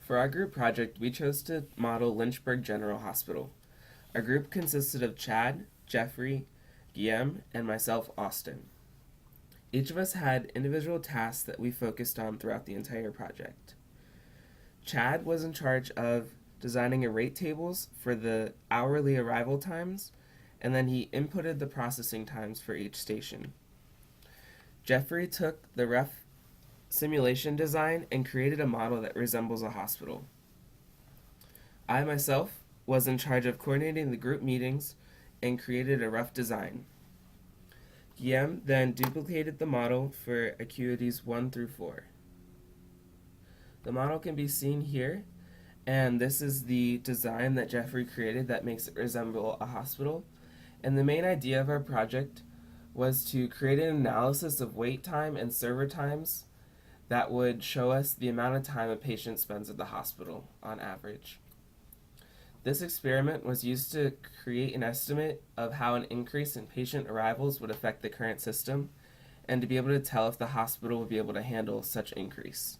For our group project, we chose to model Lynchburg General Hospital. Our group consisted of Chad, Jeffrey, Guillaume, and myself, Austin. Each of us had individual tasks that we focused on throughout the entire project. Chad was in charge of designing a rate tables for the hourly arrival times, and then he inputted the processing times for each station. Jeffrey took the rough simulation design and created a model that resembles a hospital. I myself was in charge of coordinating the group meetings and created a rough design. Guillaume then duplicated the model for acuities 1 through 4. The model can be seen here, and this is the design that Jeffrey created that makes it resemble a hospital. And the main idea of our project was to create an analysis of wait time and server times that would show us the amount of time a patient spends at the hospital on average. This experiment was used to create an estimate of how an increase in patient arrivals would affect the current system, and to be able to tell if the hospital would be able to handle such increase.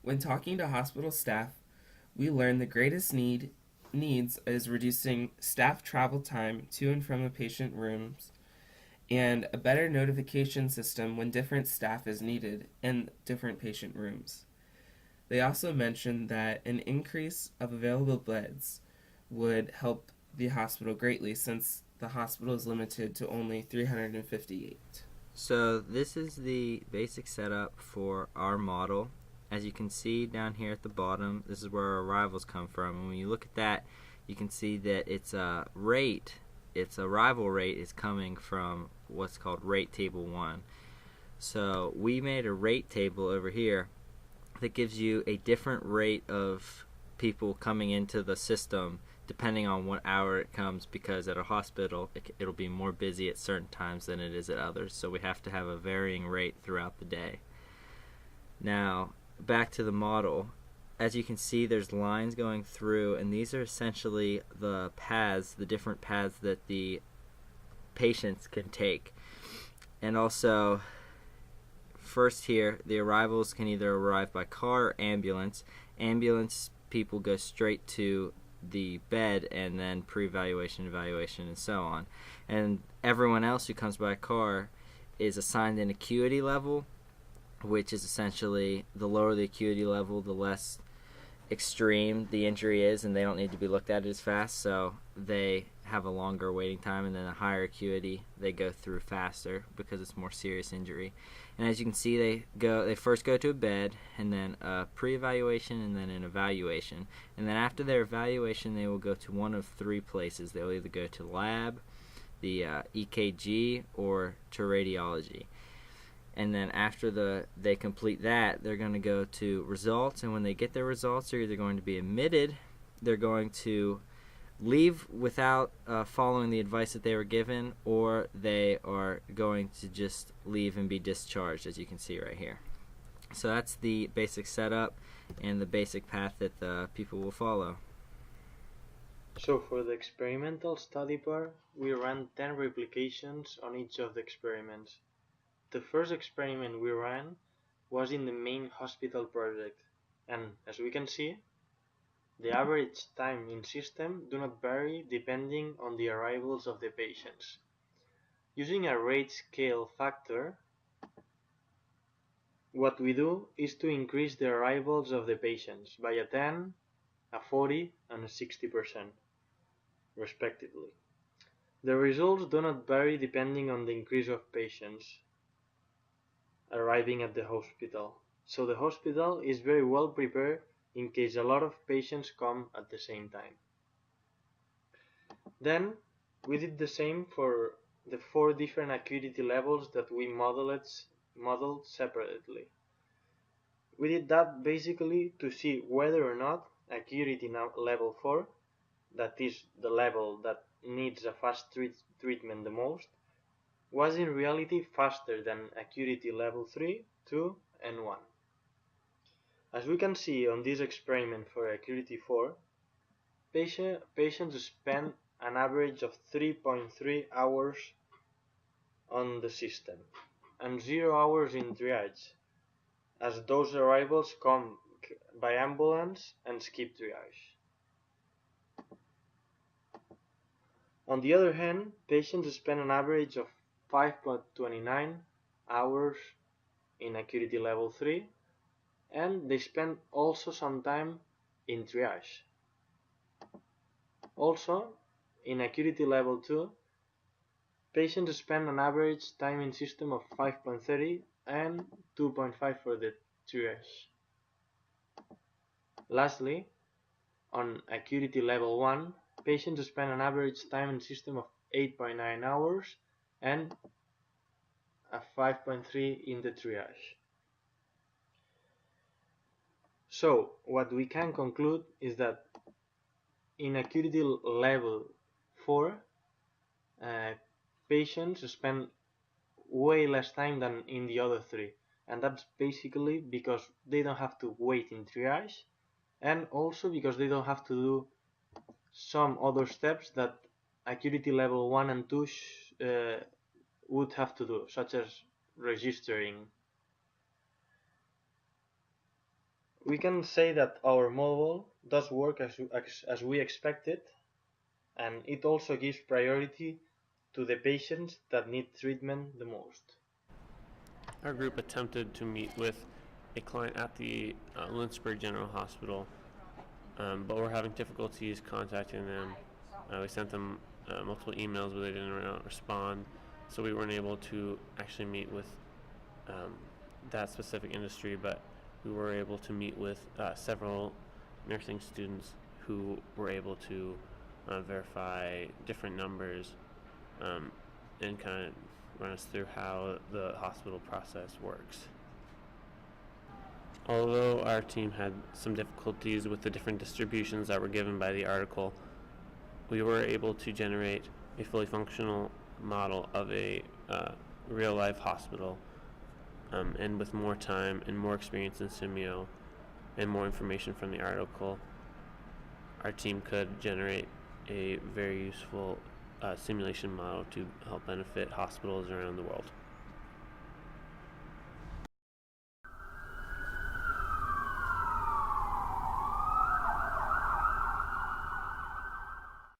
When talking to hospital staff, we learned the greatest needs is reducing staff travel time to and from the patient rooms, and a better notification system when different staff is needed in different patient rooms. They also mentioned that an increase of available beds would help the hospital greatly, since the hospital is limited to only 358. So this is the basic setup for our model. As you can see down here at the bottom, this is where our arrivals come from. And when you look at that, you can see that its arrival rate is coming from what's called rate table 1. So we made a rate table over here that gives you a different rate of people coming into the system depending on what hour it comes, because at a hospital it'll be more busy at certain times than it is at others, so we have to have a varying rate throughout the day. Now back to the model. As you can see, there's lines going through, and these are essentially the paths, the different paths that the patients can take. And also, first here, the arrivals can either arrive by car or ambulance. Ambulance people go straight to the bed, and then pre-evaluation, evaluation, and so on. And everyone else who comes by car is assigned an acuity level, which is essentially the lower the acuity level, the less extreme the injury is, and they don't need to be looked at as fast, so they have a longer waiting time. And then a higher acuity, they go through faster because it's more serious injury. And as you can see, they first go to a bed, and then a pre-evaluation, and then an evaluation. And then after their evaluation, they will go to one of 3 places. They'll either go to lab, the EKG, or to radiology. And then after they complete that, they're going to go to results, and when they get their results, they're either going to be admitted, they're going to leave without following the advice that they were given, or they are going to just leave and be discharged, as you can see right here. So that's the basic setup and the basic path that the people will follow. So for the experimental study part, we ran 10 replications on each of the experiments. The first experiment we ran was in the main hospital project, and as we can see, the average time in system do not vary depending on the arrivals of the patients. Using a rate scale factor, what we do is to increase the arrivals of the patients by a 10, a 40, and a 60%, respectively. The results do not vary depending on the increase of patients arriving at the hospital, so the hospital is very well prepared in case a lot of patients come at the same time. Then we did the same for the 4 different acuity levels that we modeled separately. We did that basically to see whether or not acuity level 4, that is the level that needs a fast treatment the most, was in reality faster than acuity level 3, 2, and 1. As we can see on this experiment for acuity 4, patients spend an average of 3.3 hours on the system and 0 hours in triage, as those arrivals come by ambulance and skip triage. On the other hand, patients spend an average of 5.29 hours in acuity level 3, and they spend also some time in triage. Also, in acuity level 2, patients spend an average time in system of 5.30 and 2.5 for the triage. Lastly, on acuity level 1, patients spend an average time in system of 8.9 hours and a 5.3 in the triage. So, what we can conclude is that in acuity level 4, patients spend way less time than in the other 3, and that's basically because they don't have to wait in triage, and also because they don't have to do some other steps that acuity level 1 and 2 would have to do, such as registering. We can say that our model does work as we expected, and it also gives priority to the patients that need treatment the most. Our group attempted to meet with a client at the Lynchburg General Hospital, but we're having difficulties contacting them. We sent them multiple emails, but they didn't respond, so we weren't able to actually meet with that specific industry, but we were able to meet with several nursing students who were able to verify different numbers and kind of run us through how the hospital process works. Although our team had some difficulties with the different distributions that were given by the article, we were able to generate a fully functional model of a real-life hospital, and with more time and more experience in Simio and more information from the article, our team could generate a very useful simulation model to help benefit hospitals around the world.